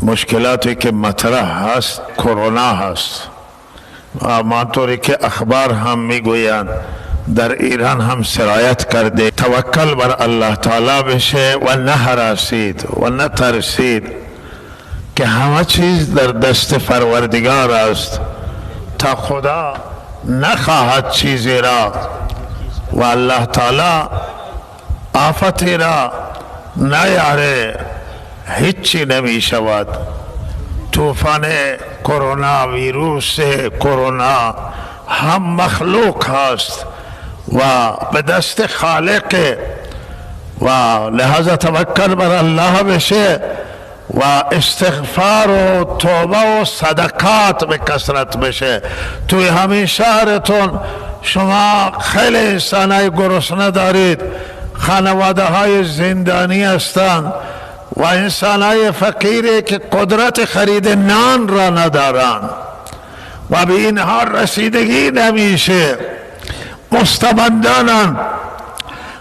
مشکلاتی که مطرح هست کرونا هست و همانطوری که اخبار هم میگویند در ایران هم سرایت کرده. توکل بر الله تعالی بشه و نه هراسید و نه ترسید که همه چیز در دست پروردگار است تا خدا نخواهد چیزی را و الله تعالی آفتی را نیاره هیچی نمی شود. طوفان کرونا، ویروس کرونا هم مخلوق هست و به دست خالق و لہذا توکل بر الله بشه و استغفار و توبه و صدقات به کثرت بشه. توی همین شهرتون شما خیلی انسانای گرسنه دارید، خانواده های زندانی هستند و انسانای فقیری که قدرت خرید نان را ندارند و به اینها رسیدگی نمیشه. مستبدانند،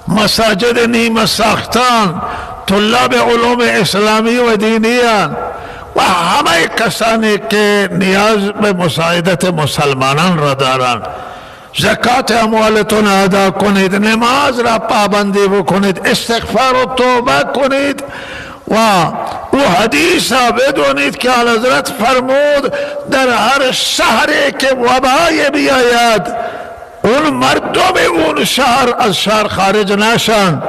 مساجد نیمه ساختان، طلاب علوم اسلامی و دینی و همه کسانی که نیاز به مساعدت مسلمانان را دارند. زکات اموالتون ادا کنید، نماز را پابندی بکنید، استغفار و توبه کنید و او حدیث را بدونید که حضرت فرمود در هر شهری که وبای بیاید اون مردم اون شهر از شهر خارج نشن،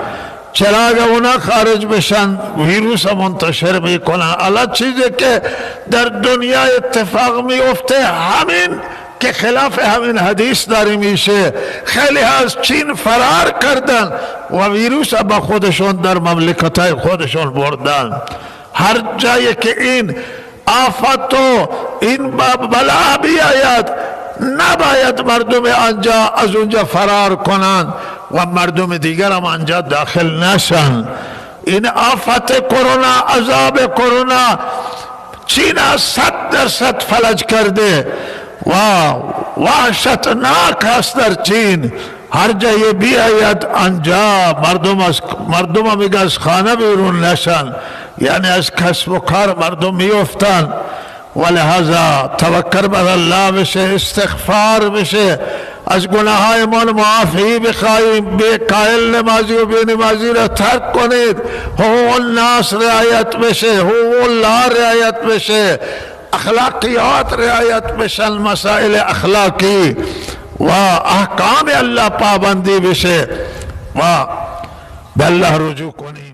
چرا اگر اونا خارج بشن ویروس منتشر میکنن. الان چیزی که در دنیا اتفاق میفته همین که خلاف همین حدیث داری میشه. خیلی از چین فرار کردن و ویروس با خودشون در مملکتای خودشون بردن. هر جایی که این آفت و این بلا بیاید نباید مردم آنجا از اونجا فرار کنند و مردم دیگر هم آنجا داخل نشن. این آفت کرونا، عذاب کرونا چین 100% فلج کرده و وحشتناک هست در چین. هر جایی بیاید آنجا مردم هم میگه از خانه بیرون نشن، یعنی از کسب و کار مردم میفتن. ولهذا توکل بر الله بشه، استغفار بشه، از گناه های من معافی بخواهیم، بے قائل نمازی و بے نمازی را ترک کنید، حقوق الناس رعایت بشه، حقوق الله رعایت بشه، اخلاقیات رعایت بشن، مسائل اخلاقی و احکام الله پابندی بشه و به الله رجوع کنید.